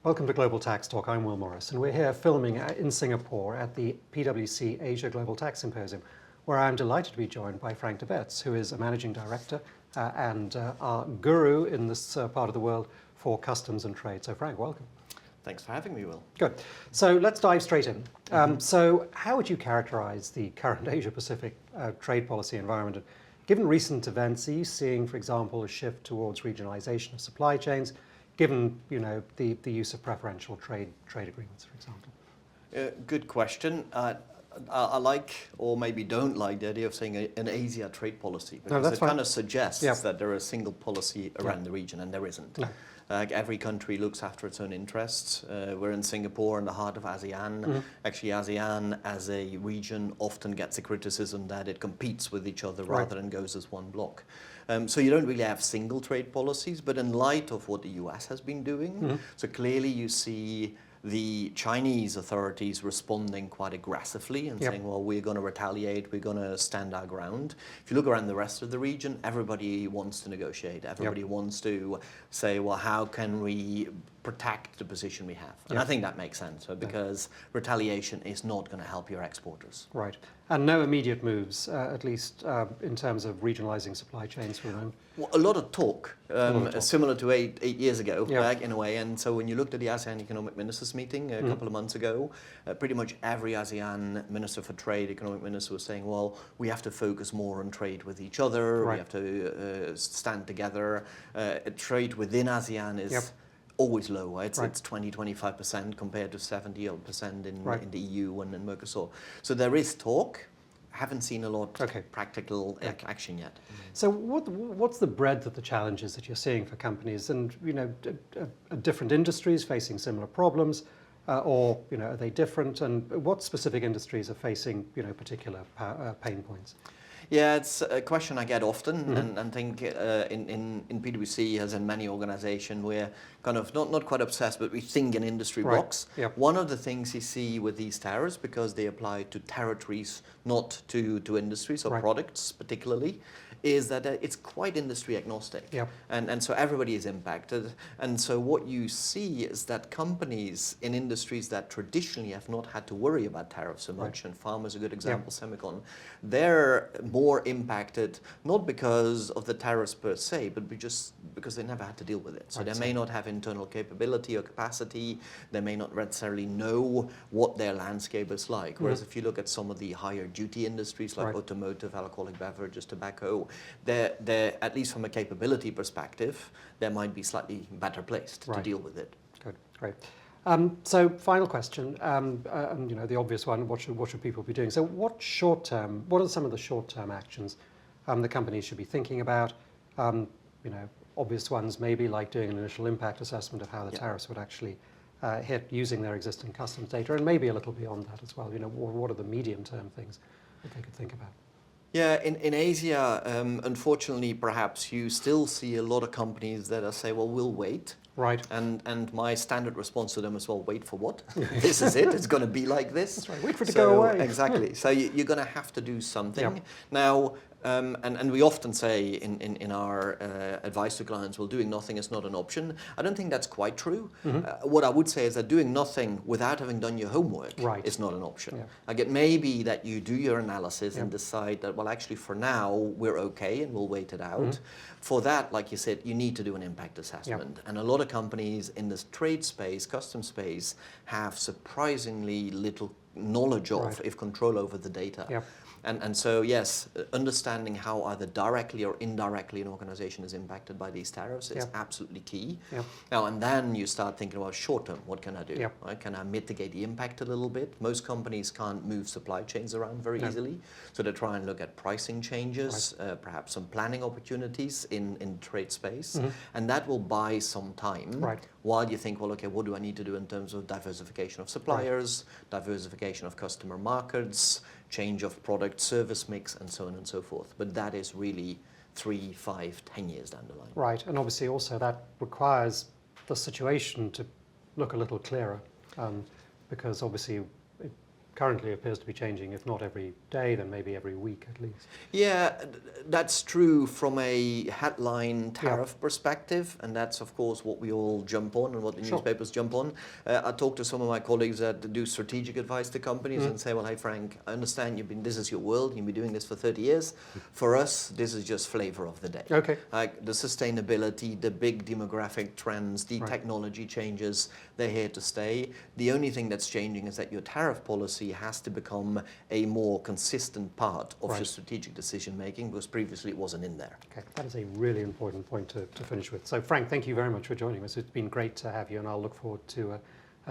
Welcome to Global Tax Talk. I'm Will Morris, and we're here filming in Singapore at the PwC Asia Global Tax Symposium, where I'm delighted to be joined by Frank Debets, who is a managing director and our guru in this part of the world for customs and trade. So Frank, welcome. Thanks for having me, Will. Good. So let's dive straight in. So how would you characterize the current Asia-Pacific trade policy environment? Given recent events, are you seeing, for example, a shift towards regionalization of supply chains, given the use of preferential trade agreements, for example? Good question. I like, or maybe don't like, the idea of saying an Asia trade policy, because kind of suggests that there is a single policy around the region, and there isn't. No. Every country looks after its own interests. We're in Singapore, in the heart of ASEAN. Actually, ASEAN as a region often gets the criticism that it competes with each other rather than goes as one bloc. So you don't really have single trade policies, but in light of what the US has been doing, so clearly you see the Chinese authorities responding quite aggressively and saying, well, we're going to retaliate, we're going to stand our ground. If you look around the rest of the region, everybody wants to negotiate. Everybody wants to say, well, how can we protect the position we have? And I think that makes sense, because retaliation is not going to help your exporters. Right. And no immediate moves, at least in terms of regionalizing supply chains for them? Well, a lot of talk, similar to eight years ago, in a way. And so when you looked at the ASEAN Economic Ministers meeting a couple of months ago, pretty much every ASEAN Minister for Trade, Economic Minister, was saying, well, we have to focus more on trade with each other, we have to stand together. Trade within ASEAN is always low. It's 20-25% compared to 70% in the EU and in Mercosur. So there is talk. Haven't seen a lot of practical action yet. So what's the breadth of the challenges that you're seeing for companies, and different industries facing similar problems, or are they different, and what specific industries are facing particular pain points? Yeah, it's a question I get often, and think in PwC, as in many organizations, we're kind of not quite obsessed, but we think in industry blocks. One of the things you see with these tariffs, because they apply to territories, not to industries or products particularly, is that it's quite industry agnostic. And so everybody is impacted. And so what you see is that companies in industries that traditionally have not had to worry about tariffs so much, and pharma is a good example, semicon, they're more impacted, not because of the tariffs per se, but just because they never had to deal with it. So they may not have internal capability or capacity, they may not necessarily know what their landscape is like. Whereas if you look at some of the higher duty industries like automotive, alcoholic beverages, tobacco, they're, at least from a capability perspective, they might be slightly better placed to deal with it. Good, great. So final question, the obvious one, what should people be doing? So what are some of the short-term actions the companies should be thinking about? Obvious ones maybe like doing an initial impact assessment of how the tariffs would actually hit using their existing customs data, and maybe a little beyond that as well. What are the medium-term things that they could think about? Yeah, in Asia, unfortunately, perhaps you still see a lot of companies that are say, well, we'll wait. Right. And my standard response to them is, well, wait for what? This is it. It's going to be like this. That's right. Wait for it to go away. Exactly. So you're going to have to do something. Now, and we often say in our advice to clients, well, doing nothing is not an option. I don't think that's quite true. What I would say is that doing nothing without having done your homework is not an option. I get maybe that you do your analysis and decide that, well, actually for now we're okay and we'll wait it out. For that, like you said, you need to do an impact assessment. And a lot of companies in this trade space, custom space, have surprisingly little knowledge of, if control over the data. And so, yes, understanding how either directly or indirectly an organization is impacted by these tariffs is absolutely key. Now, and then you start thinking about short term, what can I do? Right? Can I mitigate the impact a little bit? Most companies can't move supply chains around very easily. So they try and look at pricing changes, perhaps some planning opportunities in trade space. And that will buy some time while you think, well, okay, what do I need to do in terms of diversification of suppliers, diversification of customer markets, change of product service mix, and so on and so forth. But that is really 3, 5, 10 years down the line. Right, and obviously also that requires the situation to look a little clearer, because obviously currently appears to be changing, if not every day, then maybe every week at least. Yeah, that's true from a headline tariff perspective, and that's of course what we all jump on and what the newspapers jump on. I talk to some of my colleagues that do strategic advice to companies and say, well, hey Frank, I understand this is your world, you've been doing this for 30 years. For us, this is just flavor of the day. Okay. Like the sustainability, the big demographic trends, the technology changes, they're here to stay. The only thing that's changing is that your tariff policy has to become a more consistent part of your strategic decision making, because previously it wasn't in there. Okay, that is a really important point to finish with. So Frank, thank you very much for joining us. It's been great to have you, and I'll look forward to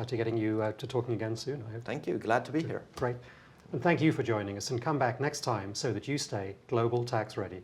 getting you to talking again soon, I hope. Thank you, glad to be here. Great. And thank you for joining us, and come back next time so that you stay global tax ready.